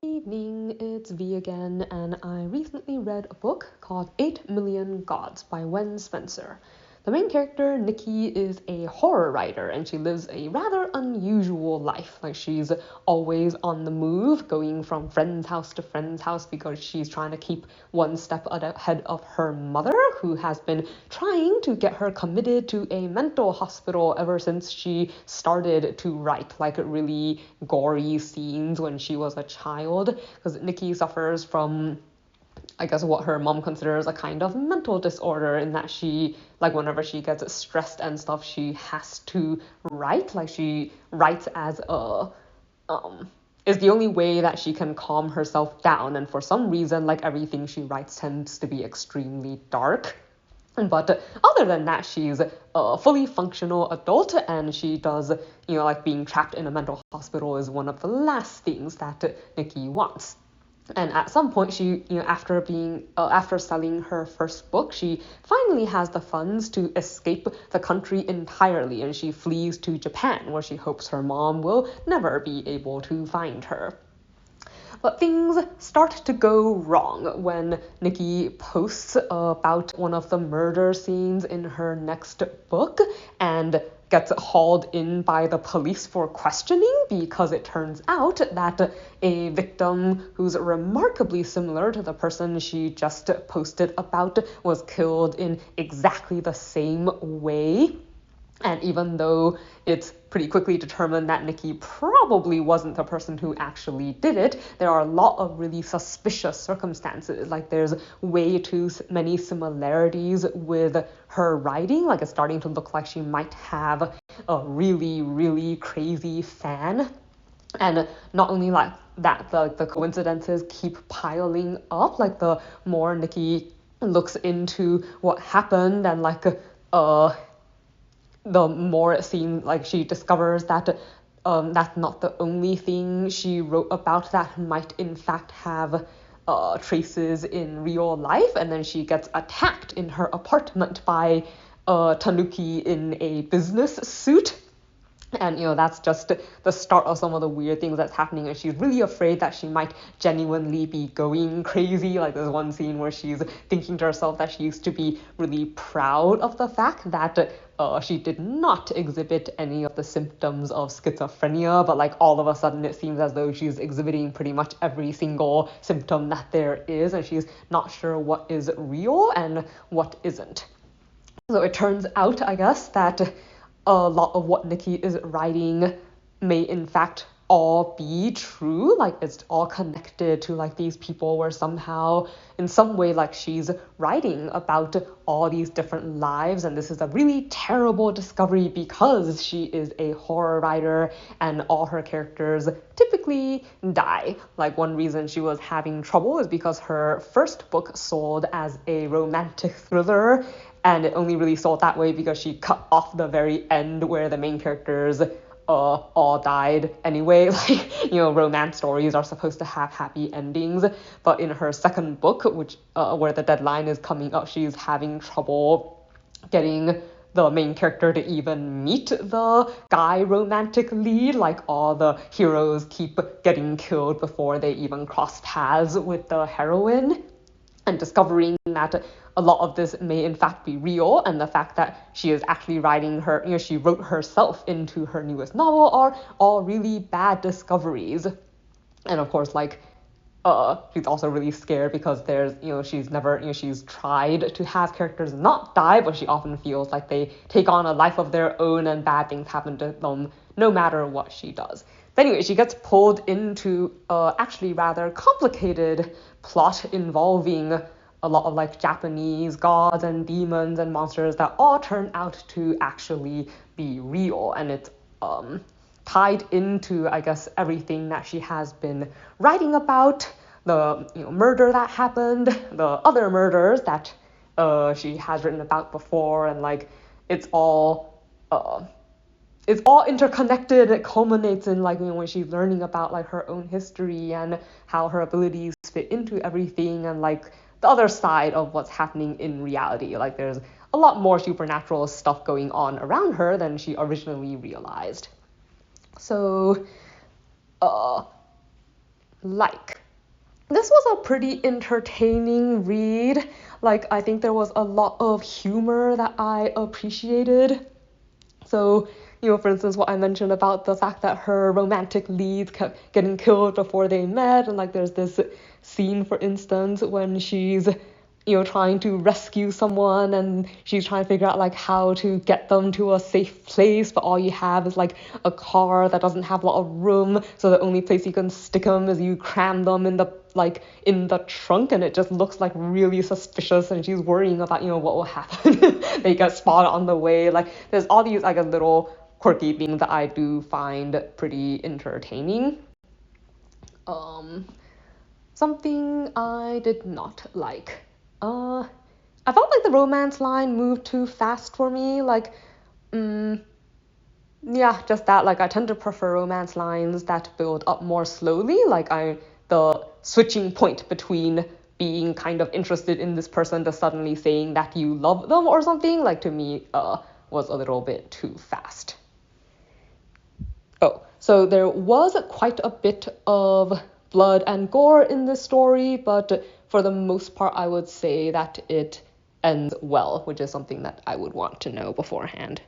Evening, it's V again, and I recently read a book called 8 Million Gods by Wen Spencer. The main character, Nikki, is a horror writer, and she lives a rather unusual life. Like, she's always on the move, going from friend's house to friend's house because she's trying to keep one step ahead of her mother, who has been trying to get her committed to a mental hospital ever since she started to write, like, really gory scenes when she was a child, because Nikki suffers from, I guess, what her mom considers a kind of mental disorder, in that she, like, whenever she gets stressed and stuff, she has to write. Like, she writes as a is the only way that she can calm herself down, and for some reason, like, everything she writes tends to be extremely dark. But other than that, she's a fully functional adult, and she does, like, being trapped in a mental hospital is one of the last things that Nikki wants. And at some point, she, after selling her first book, she finally has the funds to escape the country entirely, and she flees to Japan, where she hopes her mom will never be able to find her. But things start to go wrong when Nikki posts about one of the murder scenes in her next book and gets hauled in by the police for questioning, because it turns out that a victim who's remarkably similar to the person she just posted about was killed in exactly the same way. And even though it's pretty quickly determined that Nikki probably wasn't the person who actually did it, there are a lot of really suspicious circumstances. Like, there's way too many similarities with her writing. Like, it's starting to look like she might have a really, really crazy fan. And not only like that, the coincidences keep piling up. Like, the more Nikki looks into what happened, and the more it seems like she discovers that that's not the only thing she wrote about that might in fact have traces in real life. And then she gets attacked in her apartment by Tanuki in a business suit. And, that's just the start of some of the weird things that's happening. And she's really afraid that she might genuinely be going crazy. Like, there's one scene where she's thinking to herself that she used to be really proud of the fact that she did not exhibit any of the symptoms of schizophrenia. But, like, all of a sudden it seems as though she's exhibiting pretty much every single symptom that there is. And she's not sure what is real and what isn't. So it turns out, I guess, that a lot of what Nikki is writing may in fact all be true. Like, it's all connected to, like, these people, where somehow in some way, like, she's writing about all these different lives. And this is a really terrible discovery because she is a horror writer and all her characters typically die. Like, one reason she was having trouble is because her first book sold as a romantic thriller, and it only really sold that way because she cut off the very end where the main characters all died anyway. Like, romance stories are supposed to have happy endings. But in her second book, which where the deadline is coming up, she's having trouble getting the main character to even meet the guy romantic lead. Like, all the heroes keep getting killed before they even cross paths with the heroine. And discovering that a lot of this may in fact be real, and the fact that she is actually writing she wrote herself into her newest novel, are all really bad discoveries. And of course, like, she's also really scared because there's, she's never, she's tried to have characters not die, but she often feels like they take on a life of their own and bad things happen to them no matter what she does. But anyway, she gets pulled into actually rather complicated plot involving a lot of, like, Japanese gods and demons and monsters that all turn out to actually be real. And it's tied into, I guess, everything that she has been writing about. The murder that happened, the other murders that she has written about before, and, like, it's all interconnected. It culminates in, like, when she's learning about, like, her own history and how her abilities fit into everything, and, like, the other side of what's happening in reality. Like, there's a lot more supernatural stuff going on around her than she originally realized. So like. This was a pretty entertaining read. Like, I think there was a lot of humor that I appreciated. So, for instance, what I mentioned about the fact that her romantic leads kept getting killed before they met, and like there's this scene, for instance, when she's trying to rescue someone and she's trying to figure out like how to get them to a safe place, but all you have is like a car that doesn't have a lot of room, so the only place you can stick them is you cram them in the trunk, and it just looks like really suspicious, and she's worrying about what will happen. They get spotted on the way. Like there's all these like a little quirky things that I do find pretty entertaining. Something I did not like. I felt like the romance line moved too fast for me. Like, yeah, just that. Like, I tend to prefer romance lines that build up more slowly. Like, the switching point between being kind of interested in this person to suddenly saying that you love them or something, like to me, was a little bit too fast. Oh, so there was quite a bit of blood and gore in this story, but for the most part, I would say that it ends well, which is something that I would want to know beforehand.